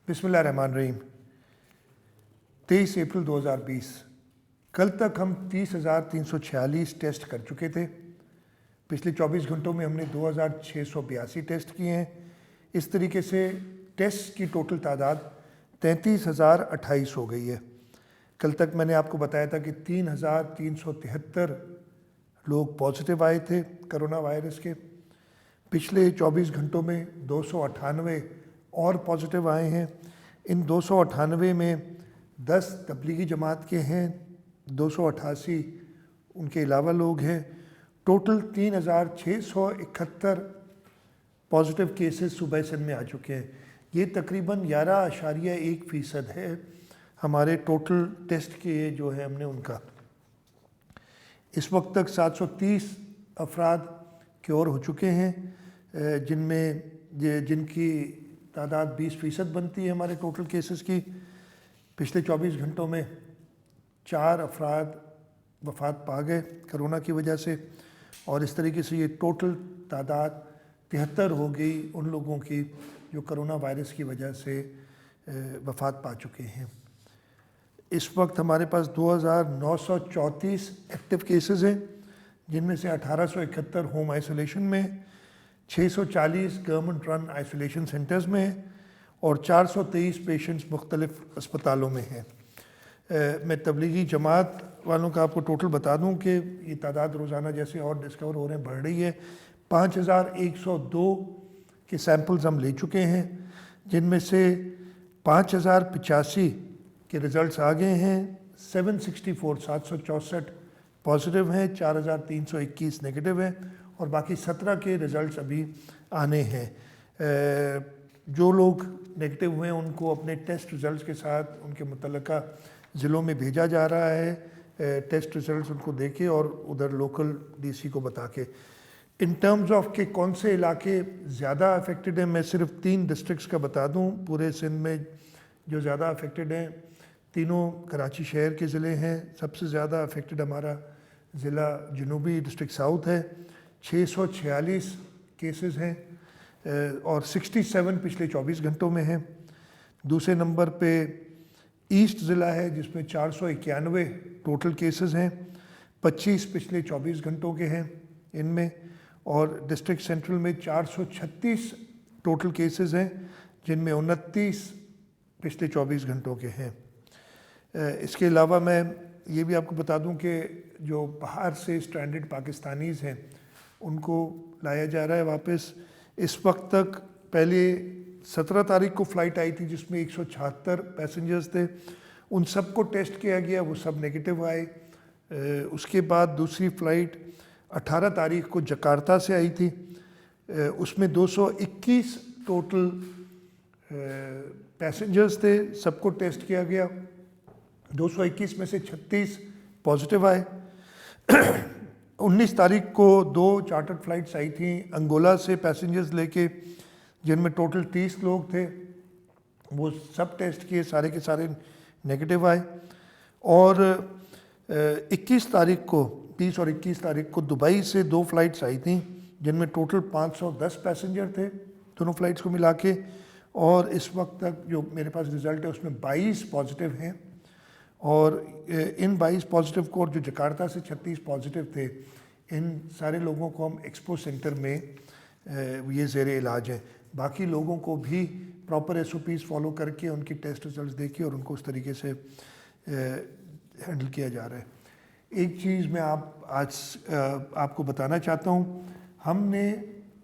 बिस्मिल्लाहिर्रहमानिर्रहीम। 23 अप्रैल 2020 कल तक हम 30,346 टेस्ट कर चुके थे। पिछले 24 घंटों में हमने 2,682 टेस्ट किए हैं। इस तरीके से टेस्ट की टोटल तादाद 33,028 हो गई है। कल तक मैंने आपको बताया था कि 3,373 लोग पॉजिटिव आए थे कोरोना वायरस के। पिछले 24 घंटों में 298 और पॉजिटिव आए हैं। इन 298 में 10 तबलीगी जमात के हैं, 288 उनके अलावा लोग हैं। टोटल 3,671 पॉजिटिव केसेस सुबह सिंध में आ चुके हैं। ये तकरीबन 11.1% है हमारे टोटल टेस्ट के जो है हमने उनका। इस वक्त तक 730 अफराद क्योर हो चुके हैं, जिनकी तादाद 20% बनती है हमारे टोटल केसेस की। पिछले 24 घंटों में 4 अफराद वफ़ात पा गए कोरोना की वजह से, और इस तरीके से ये टोटल तादाद 73 हो गई उन लोगों की जो कोरोना वायरस की वजह से वफ़ात पा चुके हैं। इस वक्त हमारे पास 2,934 एक्टिव केसेस हैं, जिनमें से 1,871 होम आइसोलेशन में, 640 गवर्नमेंट रन आइसोलेशन सेंटर्स में हैं और 423 पेशेंट्स मुख्तलिफ अस्पतालों में हैं। मैं तबलीगी जमात वालों का आपको टोटल बता दूं कि ये तादाद रोज़ाना जैसे और डिस्कवर हो रहे हैं बढ़ रही है। 5,102 के सैम्पल्स हम ले चुके हैं, जिनमें से 5,085 के रिज़ल्ट्स आ गए हैं। 764 पॉजिटिव हैं, 4,321 नेगेटिव हैं और बाकी 17 के रिज़ल्ट्स अभी आने हैं। जो लोग नेगेटिव हुए हैं उनको अपने टेस्ट रिज़ल्ट्स के साथ उनके मुतल्लिका ज़िलों में भेजा जा रहा है, टेस्ट रिज़ल्ट्स उनको देके और उधर लोकल डीसी को बता के। इन टर्म्स ऑफ के कौन से इलाके ज़्यादा अफेक्टेड हैं, मैं सिर्फ 3 डिस्ट्रिक्ट्स का बता दूं पूरे सिंध में जो ज़्यादा अफेक्टेड हैं। तीनों कराची शहर के ज़िले हैं। सबसे ज़्यादा अफेक्टेड हमारा ज़िला जनूबी डिस्ट्रिक्ट साउथ है, 646 केसेस हैं और 67 पिछले 24 घंटों में हैं। दूसरे नंबर पे ईस्ट ज़िला है जिसमें 491 टोटल केसेस हैं, 25 पिछले 24 घंटों के हैं इनमें, और डिस्ट्रिक्ट सेंट्रल में 436 टोटल केसेस हैं, जिनमें 29 पिछले 24 घंटों के हैं। इसके अलावा मैं ये भी आपको बता दूं कि जो बाहर से स्ट्रैंडेड पाकिस्तानीज़ हैं उनको लाया जा रहा है वापस। इस वक्त तक पहले 17 तारीख को फ़्लाइट आई थी जिसमें 176 पैसेंजर्स थे, उन सब को टेस्ट किया गया, वो सब नेगेटिव आए। उसके बाद दूसरी फ़्लाइट 18 तारीख को जकार्ता से आई थी, उसमें 221 टोटल पैसेंजर्स थे, सबको टेस्ट किया गया। 221 में से 36 पॉजिटिव आए। 19 तारीख को 2 चार्टर्ड फ़्लाइट्स आई थी अंगोला से पैसेंजर्स लेके, जिनमें टोटल 30 लोग थे, वो सब टेस्ट किए, सारे के सारे नेगेटिव आए। और 21 तारीख को 30 और 21 तारीख को दुबई से 2 फ़्लाइट्स आई थी, जिनमें टोटल 510 पैसेंजर थे दोनों फ़्लाइट्स को मिला के। और इस वक्त तक जो मेरे पास रिज़ल्ट है उसमें 22 पॉजिटिव हैं, और इन 22 पॉजिटिव को, और जो जकार्ता से 36 पॉजिटिव थे, इन सारे लोगों को हम एक्सपो सेंटर में ये ज़ेरे इलाज हैं। बाकी लोगों को भी प्रॉपर SOPs फॉलो करके उनकी टेस्ट रिजल्ट्स देके और उनको उस तरीके से हैंडल किया जा रहा है। एक चीज़ मैं आपको बताना चाहता हूँ, हमने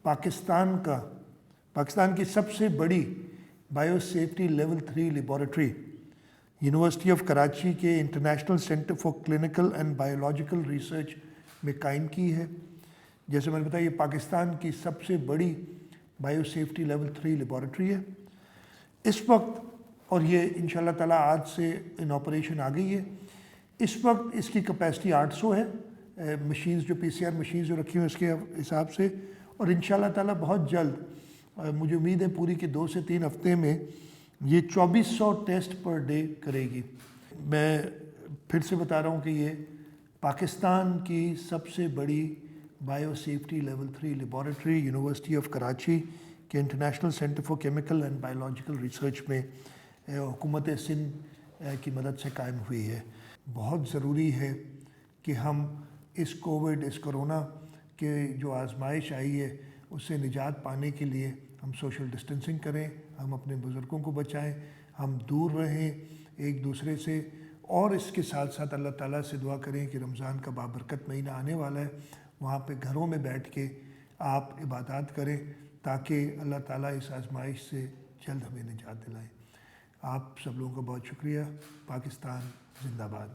पाकिस्तान की सबसे बड़ी biosafety level 3 laboratory university of Karachi के international centre for clinical and biological research में कायम की है। जैसे मैंने बताया, ये पाकिस्तान की सबसे बड़ी बायोसेफ्टी लेवल 3 लेबॉरेटरी है इस वक्त, और ये इंशाल्लाह ताला आज से इन ऑपरेशन आ गई है। इस वक्त इसकी कैपेसिटी 800 है, मशीन्स जो PCR मशीन्स जो रखी हुई उसके हिसाब से, और इंशाल्लाह ताला बहुत जल्द मुझे उम्मीद है पूरी के 2 से 3 हफ्ते में ये 2400 टेस्ट पर डे करेगी। मैं फिर से बता रहा हूँ कि ये पाकिस्तान की सबसे बड़ी biosafety level 3 laboratory university of Karachi کہ international centre for chemical and biological research میں حکومت سندھ کی مدد سے قائم ہوئی ہے۔ بہت ضروری ہے کہ ہم اس کرونا کے جو آزمائش آئی ہے اس سے نجات پانے کے لیے ہم سوشل ڈسٹینسنگ کریں، ہم اپنے بزرگوں کو بچائیں، ہم دور رہیں ایک دوسرے سے، اور اس کے ساتھ ساتھ اللہ تعالیٰ سے دعا کریں کہ رمضان کا بابرکت مہینہ آنے والا ہے، وہاں پہ گھروں میں بیٹھ کے آپ عبادات کریں تاکہ اللہ تعالیٰ اس آزمائش سے جلد ہمیں نجات دلائیں۔ آپ سب لوگوں کا بہت شکریہ۔ پاکستان زندہ باد۔